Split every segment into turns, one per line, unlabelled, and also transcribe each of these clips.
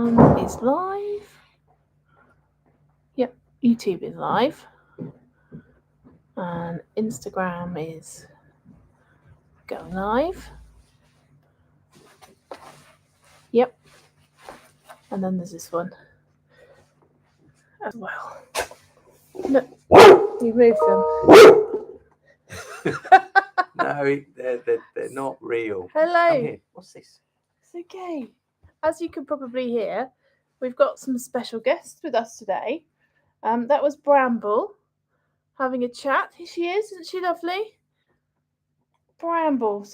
is live. Yep, YouTube is live. And Instagram is going live. Yep. And then there's this one as well. Look, you moved them.
No, they're not real.
Hello.
Come here. What's this?
It's okay. As you can probably hear, we've got some special guests with us today. That was Bramble having a chat. Here she is, isn't she lovely? Bramble.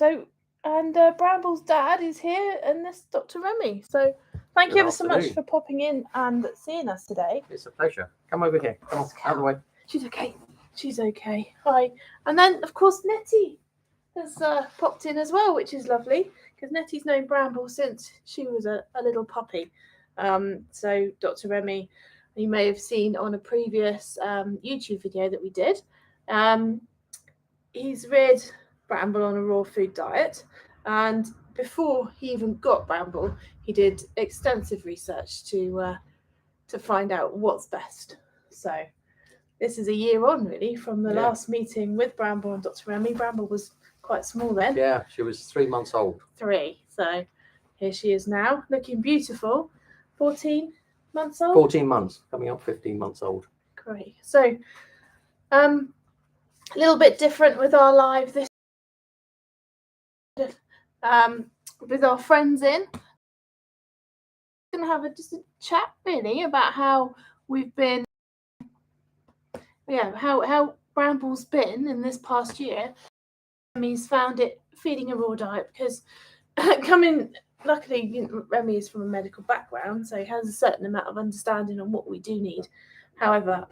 And Bramble's dad is here, and this Dr. Remy. So thank you ever so much for popping in and seeing us today.
It's a pleasure. Come over here. Come on, out of the way.
She's okay. She's okay. Hi. And then, of course, Nettie has popped in as well, which is lovely, because Nettie's known Bramble since she was a little puppy. So Dr. Remy, you may have seen on a previous YouTube video that we did. He's reared Bramble on a raw food diet, and before he even got Bramble, he did extensive research to find out what's best. So this is a year on, really, from the last meeting with Bramble and Dr. Remy. Bramble was quite small then.
Yeah, she was 3 months old.
3. So here she is now, looking beautiful. 14 months old?
14 months, coming up 15 months old.
Great. So a little bit different with our live this with our friends in. We're going to have just a chat, really, about how we've been, how Bramble's been in this past year. Remy's found it feeding a raw diet because luckily, Remy is from a medical background, so he has a certain amount of understanding on what we do need. However,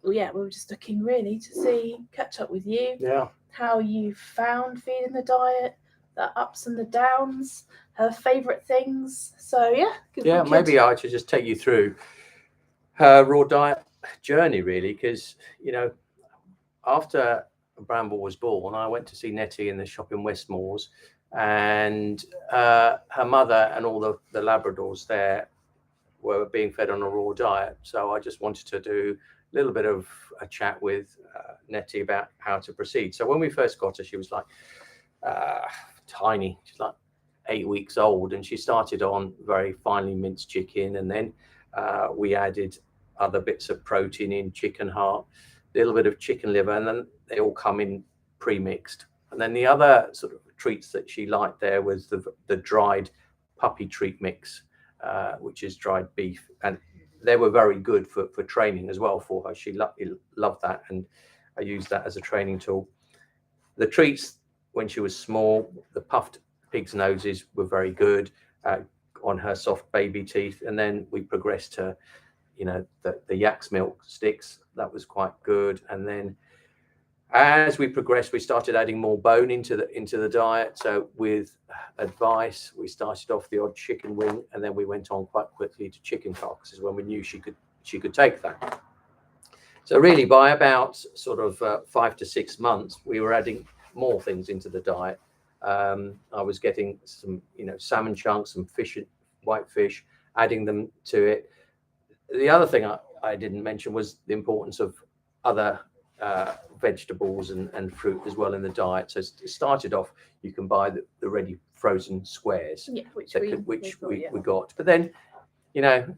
we were just looking really to catch up with you.
Yeah.
How you found feeding the diet, the ups and the downs, her favourite things. So
maybe I should just take you through her raw diet journey, really, because after Bramble was born, I went to see Nettie in the shop in Westmoors, and her mother and all the Labradors there were being fed on a raw diet. So I just wanted to do a little bit of a chat with Nettie about how to proceed. So when we first got her, she was like tiny. She's like 8 weeks old, and she started on very finely minced chicken, and then we added other bits of protein in, chicken heart, a little bit of chicken liver, and then they all come in pre-mixed. And then the other sort of treats that she liked there was the dried puppy treat mix, which is dried beef, and they were very good for training as well for her. She loved that, and I used that as a training tool. The treats when she was small, the puffed pig's noses were very good on her soft baby teeth, and then we progressed to the yak's milk sticks. That was quite good. And then as we progressed, we started adding more bone into the diet. So with advice, we started off the odd chicken wing, and then we went on quite quickly to chicken carcasses when we knew she could take that. So really, by about sort of 5 to 6 months, we were adding more things into the diet. I was getting some salmon chunks, some fish, white fish, adding them to it. The other thing I didn't mention was the importance of other vegetables and fruit as well in the diet. So it started off, you can buy the ready frozen squares, which we got. But then,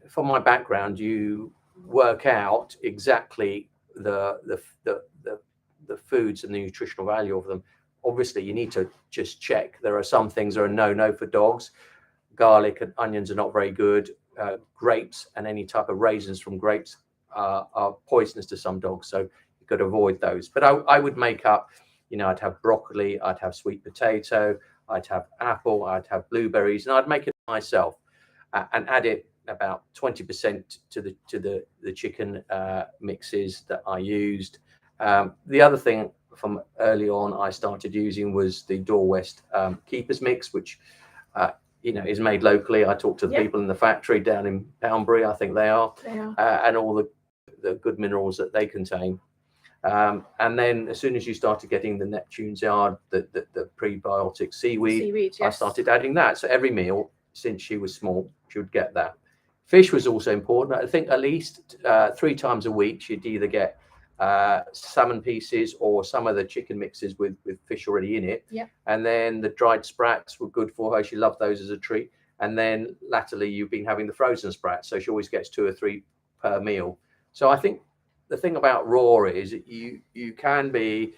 from my background, you work out exactly the foods and the nutritional value of them. Obviously, you need to just check. There are some things that are no for dogs. Garlic and onions are not very good. Grapes and any type of raisins from grapes are poisonous to some dogs, so you've got to avoid those. But I would make up, I'd have broccoli, I'd have sweet potato, I'd have apple, I'd have blueberries, and I'd make it myself and add it about 20% to the chicken mixes that I used. The other thing from early on I started using was the Door West Keepers Mix, which is made locally. I talked to the people in the factory down in Poundbury, I think they are. And all the good minerals that they contain. And then as soon as you started getting the Neptune's Yard, the prebiotic seaweed, I started adding that. So every meal, since she was small, she would get that. Fish was also important. I think at least 3 times a week she'd either get salmon pieces or some of the chicken mixes with fish already in it.
Yeah.
And then the dried sprats were good for her. She loved those as a treat. And then latterly you've been having the frozen sprats, so she always gets 2 or 3 per meal. So I think the thing about raw is you can be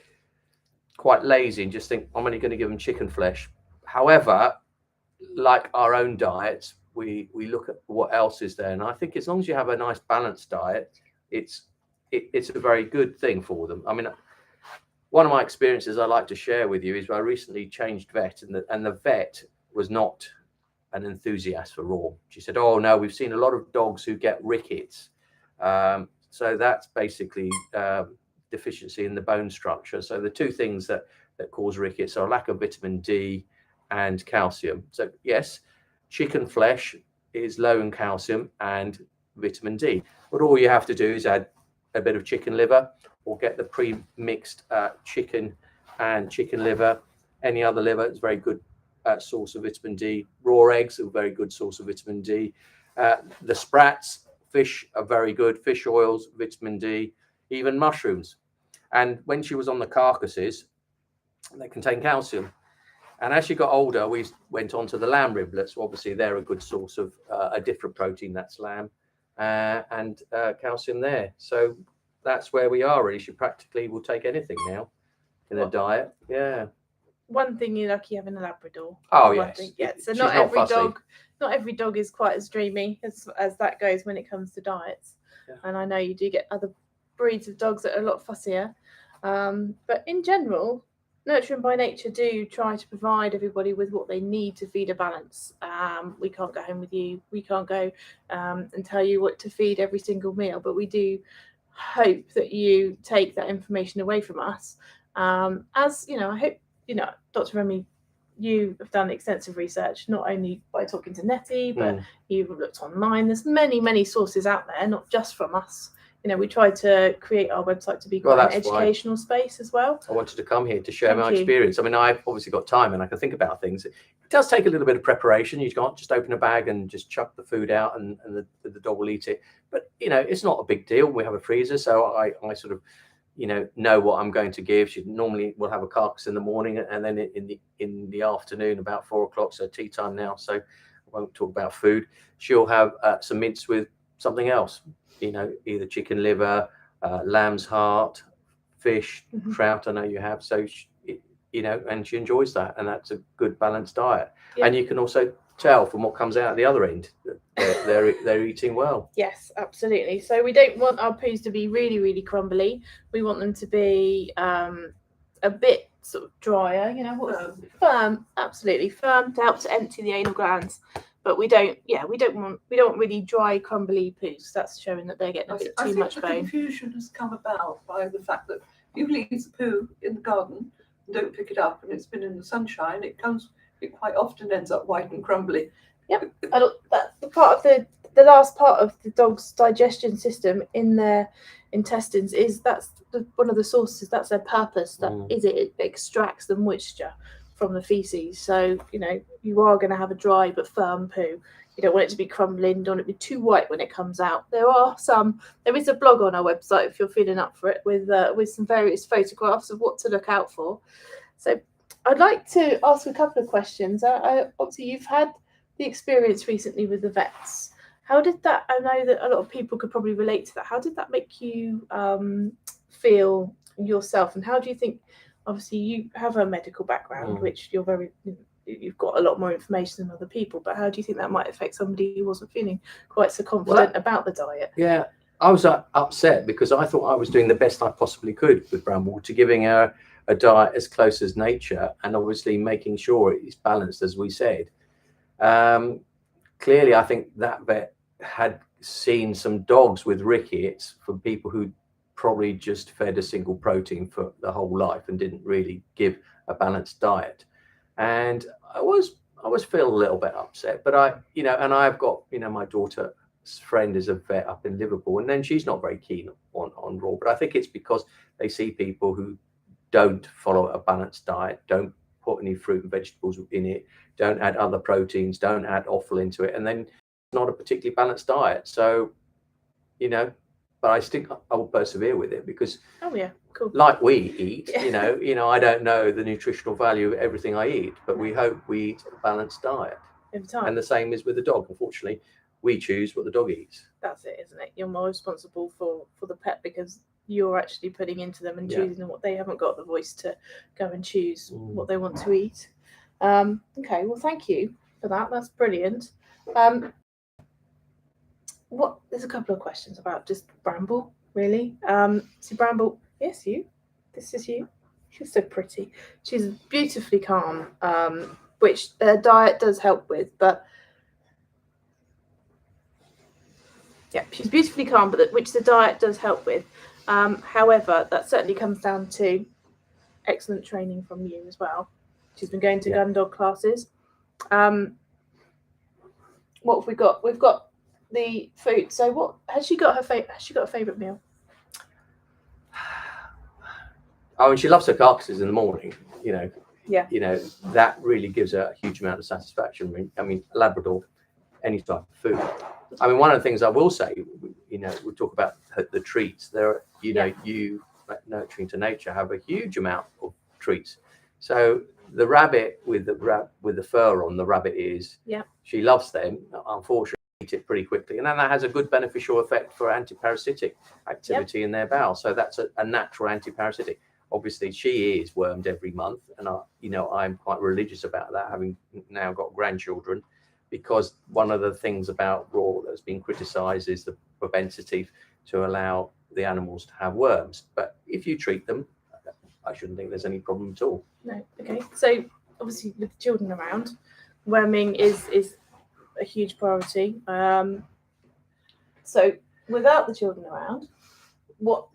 quite lazy and just think, I'm only going to give them chicken flesh. However, like our own diets, we look at what else is there, and I think as long as you have a nice balanced diet, it's a very good thing for them. I mean, one of my experiences I like to share with you is I recently changed vet, and the vet was not an enthusiast for raw. She said, "Oh no, we've seen a lot of dogs who get rickets, so that's basically deficiency in the bone structure. So the 2 things that cause rickets are lack of vitamin D and calcium. So yes, chicken flesh is low in calcium and vitamin D, but all you have to do is add a bit of chicken liver or get the pre-mixed chicken and chicken liver. Any other liver is very good source of vitamin D. Raw eggs are a very good source of vitamin D. The sprats, fish are very good. Fish oils, vitamin D, even mushrooms. And when she was on the carcasses, they contain calcium. And as she got older, we went on to the lamb riblets. Obviously, they're a good source of a different protein, that's lamb, and calcium there. So that's where we are, really. She practically will take anything now in her diet. Yeah.
One thing, you're lucky having a Labrador.
Oh,
One
yes.
thing, yeah. So
She's
not every
fussy.
not every dog is quite as dreamy as that goes when it comes to diets.
Yeah.
And I know you do get other breeds of dogs that are a lot fussier. But in general, Nurturing by Nature do try to provide everybody with what they need to feed a balance. We can't go home with you. We can't go and tell you what to feed every single meal, but we do hope that you take that information away from us. As you know, I hope, Dr. Remy, you have done extensive research, not only by talking to Nettie, but you've looked online. There's many, many sources out there, not just from us. We tried to create our website to be quite an educational space as well.
I wanted to come here to share my experience. I mean, I've obviously got time and I can think about things. It does take a little bit of preparation. You can't just open a bag and just chuck the food out and the dog will eat it. But, it's not a big deal. We have a freezer, so I sort of, know what I'm going to give. She normally will have a carcass in the morning, and then in the afternoon, about 4 o'clock, so tea time now. So I won't talk about food. She'll have some mince with something else. Either chicken liver, lamb's heart, fish, trout. I know you have. So, and she enjoys that, and that's a good balanced diet. Yeah. And you can also tell from what comes out at the other end that they're eating well.
Yes, absolutely. So we don't want our poos to be really, really crumbly. We want them to be a bit sort of drier. Firm, absolutely firm, to help to empty the anal glands. But we don't want really dry, crumbly poos. That's showing that they're getting a bit too much bone.
The confusion has come about by the fact that you leave the poo in the garden and don't pick it up, and it's been in the sunshine. It quite often ends up white and crumbly.
Yep, that's the part of the last part of the dog's digestion system in their intestines. That's one of the sources. That's their purpose. That is it extracts the moisture from the feces. So, you are going to have a dry but firm poo. You don't want it to be crumbling, don't want it to be too white when it comes out. There is a blog on our website if you're feeling up for it with some various photographs of what to look out for. So I'd like to ask a couple of questions. Obviously, you've had the experience recently with the vets. How did that, I know that a lot of people could probably relate to that. How did that make you feel yourself? And how do you think, obviously you have a medical background, which you've got a lot more information than other people, but how do you think that might affect somebody who wasn't feeling quite so confident about the diet?
Yeah, I was upset because I thought I was doing the best I possibly could with Bramble, to giving her a diet as close as nature, and obviously making sure it's balanced, as we said. Clearly, I think that vet had seen some dogs with rickets from people who probably just fed a single protein for the whole life and didn't really give a balanced diet. And I was feeling a little bit upset, but I've got, my daughter's friend is a vet up in Liverpool, and then she's not very keen on raw, but I think it's because they see people who don't follow a balanced diet, don't put any fruit and vegetables in it, don't add other proteins, don't add offal into it, and then it's not a particularly balanced diet. So, you know, but I think I will persevere with it because,
Oh yeah, cool.
like we eat,
Yeah.
you know, I don't know the nutritional value of everything I eat, but we hope we eat a balanced diet.
Every time.
And the same is with the dog. Unfortunately, we choose what the dog eats.
That's it, isn't it? You're more responsible for the pet because you're actually putting into them and choosing them what they haven't got the voice to go and choose what they want to eat. Okay, well, thank you for that. That's brilliant. There's a couple of questions about just Bramble, really. So Bramble, yes, you. This is you. She's so pretty. She's beautifully calm, which her diet does help with, but yeah, she's beautifully calm, but which the diet does help with. However, that certainly comes down to excellent training from you as well. She's been going to gun dog classes. What have we got? We've got the food. So what has she got? Has she got a favourite meal?
Oh, and she loves her carcasses in the morning. You know.
Yeah.
You know, that really gives her a huge amount of satisfaction. I mean, Labrador, any type of food. I mean, one of the things I will say, you know, we talk about the treats. There, you know, you nurturing to nature have a huge amount of treats. So the rabbit with the fur on the rabbit ears, she loves them. Unfortunately, eat it pretty quickly, and then that has a good beneficial effect for antiparasitic activity in their bowel. So that's a natural antiparasitic. Obviously, she is wormed every month, and you know, I'm quite religious about that, having now got grandchildren. Because one of the things about raw that's been criticised is the propensity to allow the animals to have worms. But if you treat them, I shouldn't think there's any problem at all.
No. Okay. So obviously, with children around, worming is a huge priority. So without the children around, what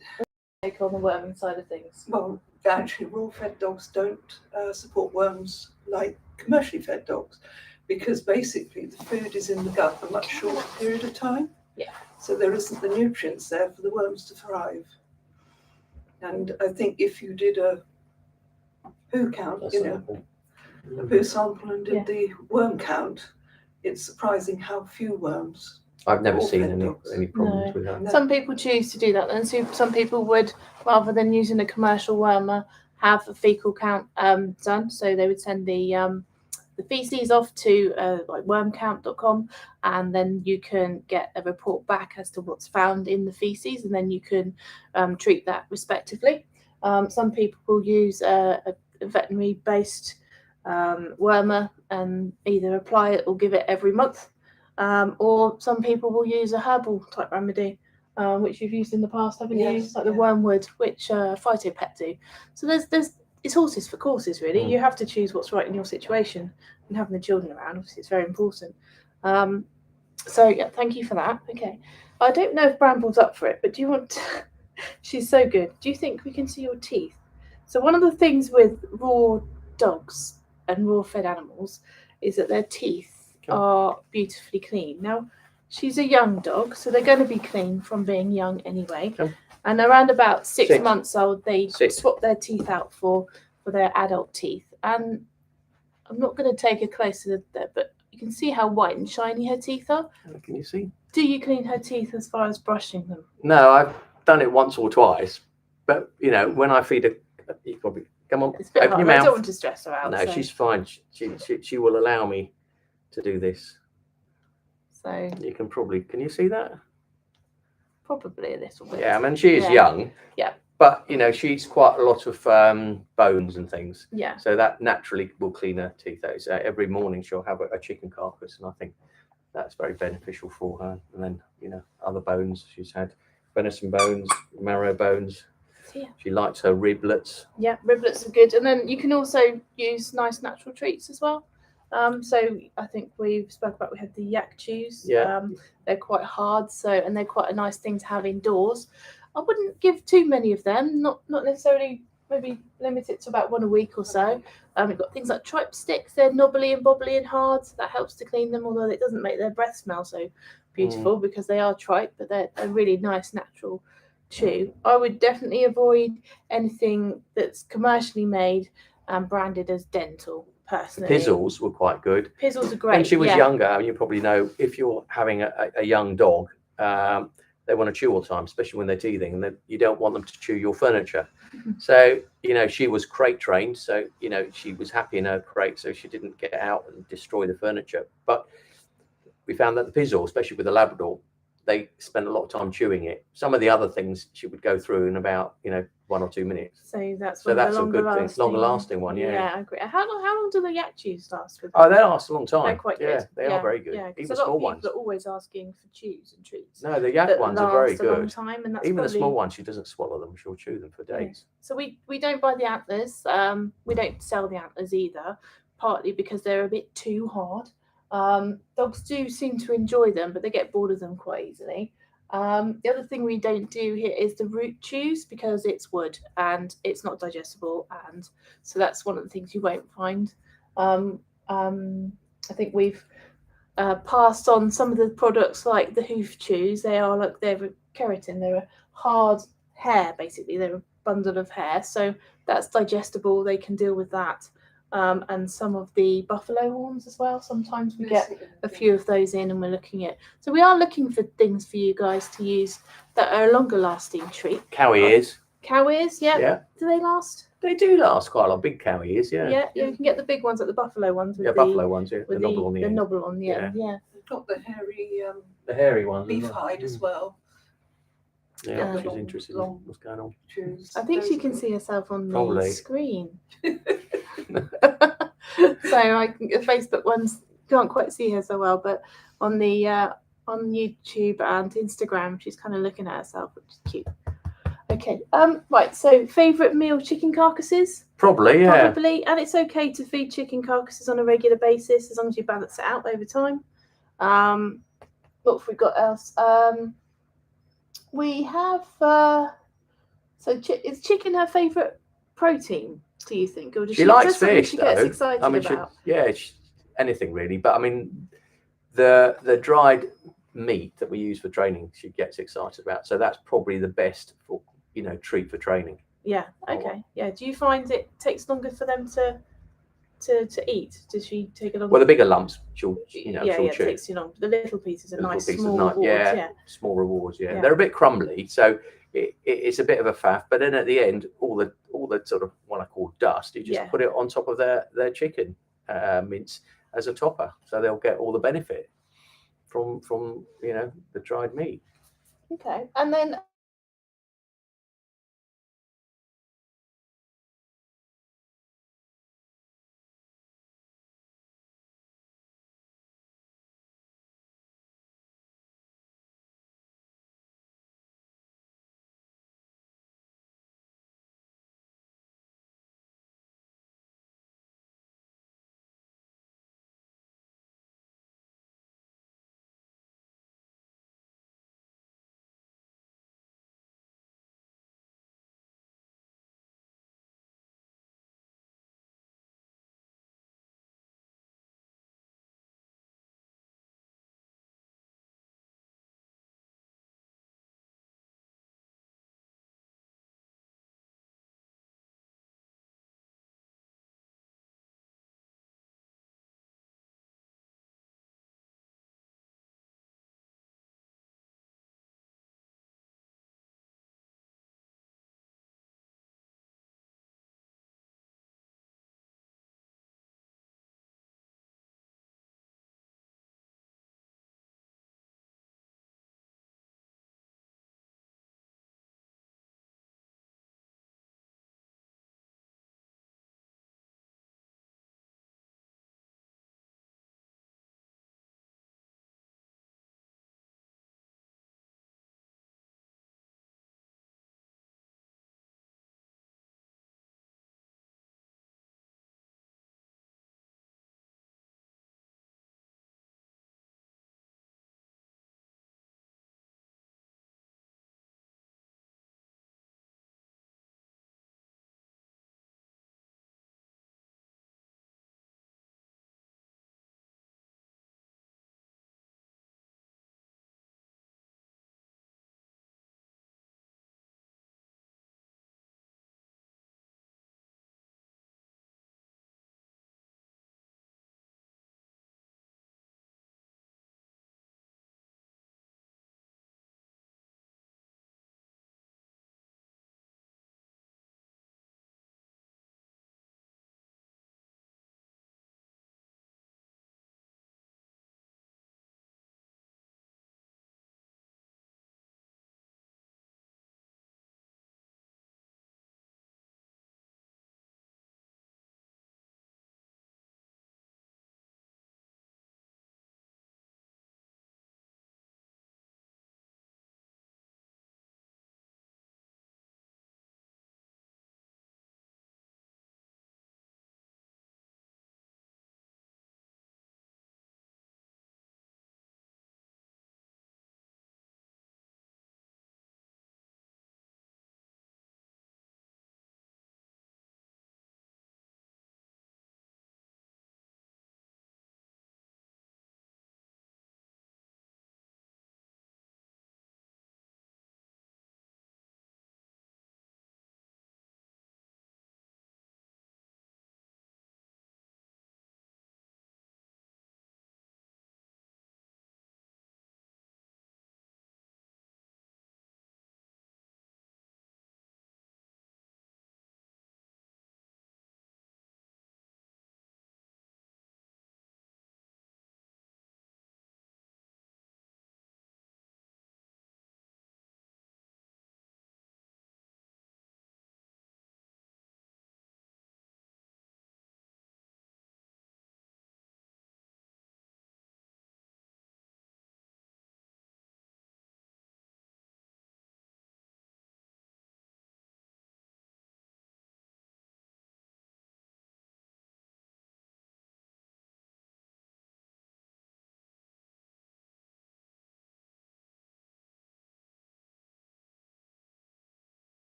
take on the worming side of things?
Well, actually, raw-fed dogs don't support worms like commercially fed dogs. Because basically the food is in the gut for a much shorter period of time.
Yeah.
So there isn't the nutrients there for the worms to thrive. And I think if you did a poo count, a poo sample and did the worm count, it's surprising how few worms.
I've never seen any problems with that.
No. Some people choose to do that, and some people would, rather than using a commercial wormer, have a fecal count done. So they would send the feces off to like wormcount.com, and then you can get a report back as to what's found in the feces, and then you can treat that respectively. Some people will use a veterinary based wormer and either apply it or give it every month, or some people will use a herbal type remedy, which you've used in the past, haven't you? Like the wormwood, which Phytopet do. So it's horses for courses, really. You have to choose what's right in your situation, and having the children around, obviously, it's very important. So yeah, thank you for that. Okay, I don't know if Bramble's up for it, but do you want? She's so good. Do you think we can see your teeth? So one of the things with raw dogs and raw fed animals is that their teeth are beautifully clean. Now, she's a young dog, so they're going to be clean from being young anyway. And around about six months old, they swap their teeth out for their adult teeth. And I'm not going to take a closer look there, but you can see how white and shiny her teeth are.
Can you see?
Do you clean her teeth as far as brushing them?
No, I've done it once or twice. But, you know, when I feed her, you probably, come on,
it's a bit
open
hard.
your mouth.
I don't want to stress her out.
No, she's fine. She will allow me to do this. So you can you see that?
Probably a little bit.
Yeah, I mean, she is young.
Yeah.
But, you know, she eats quite a lot of bones and things.
Yeah.
So that naturally will clean her teeth out. So every morning she'll have a chicken carcass, and I think that's very beneficial for her. And then, you know, other bones. She's had venison bones, marrow bones.
Yeah.
She likes her riblets.
Yeah, riblets are good. And then you can also use nice natural treats as well. So I think we had the yak chews.
Yeah.
They're quite hard, and they're quite a nice thing to have indoors. I wouldn't give too many of them, not necessarily, maybe limit it to about one a week or so. We've got things like tripe sticks. They're knobbly and bobbly and hard, so that helps to clean them, although it doesn't make their breath smell so beautiful because they are tripe, but they're a really nice natural chew. I would definitely avoid anything that's commercially made and branded as dental. Personally,
Pizzles were quite good.
Pizzles are great.
When she was
yeah.
younger, you probably know, if you're having a young dog, they want to chew all the time, especially when they're teething, and you don't want them to chew your furniture. So, she was crate trained. So, she was happy in her crate, so she didn't get out and destroy the furniture. But we found that the Pizzle, especially with the Labrador, they spent a lot of time chewing it. Some of the other things she would go through in about 1 or 2 minutes.
So that's
a
longer
good thing, longer lasting one. Yeah.
Yeah, I agree. How long do the yak chews last with?
Oh, they last a long time.
They're quite good.
They are very good.
Yeah,
even
a lot
small
of people
ones.
are always asking for chews and treats.
No, the yak ones are very
last a long
good.
time, and that's
Even
probably...
the small ones, she doesn't swallow them. She'll chew them for days.
So we don't buy the antlers. We don't sell the antlers either, partly because they're a bit too hard. Dogs do seem to enjoy them, but they get bored of them quite easily. The other thing we don't do here is the root chews, because it's wood and it's not digestible, and so that's one of the things you won't find. I think we've passed on some of the products like the hoof chews. They're keratin. They're a hard hair, basically. They're a bundle of hair, so that's digestible. They can deal with that. And some of the buffalo horns as well. Sometimes we get a few of those in, and we're looking at. So we are looking for things for you guys to use that are a longer lasting treat.
Cow ears.
Cow ears, yeah.
Yeah.
Do they last?
They do last quite a lot. Big cow ears, yeah.
Yeah. You can get the big ones, like the buffalo ones. With
buffalo ones, yeah.
With
the knobble on the end.
knobble on the end, yeah.
They've got the
hairy ones.
beef hide as well.
Yeah, she's interested in what's going on.
Chews.
I think she can see herself on the
Probably.
screen. So the Facebook ones can't quite see her so well, but on the on YouTube and Instagram, she's kind of looking at herself, which is cute. Okay. Right. So, favourite meal: chicken carcasses.
Probably, yeah.
Probably, and it's okay to feed chicken carcasses on a regular basis as long as you balance it out over time. What have we got else? We have. Is chicken her favourite protein? Do you think, or does
she likes fish?
She gets excited about.
Anything really. But I mean, the dried meat that we use for training, she gets excited about. So that's probably the best for treat for training.
Yeah. Okay. Yeah. Do you find it takes longer for them to eat? Does she take a long?
Well, the bigger lumps, she'll chew.
It takes too long. The little pieces are nice, small rewards.
Yeah, small rewards. Yeah, they're a bit crumbly, so it's a bit of a faff. But then at the end, all the sort of what I call dust, you just put it on top of their chicken mince as a topper, so they'll get all the benefit from the dried meat.
Okay, and then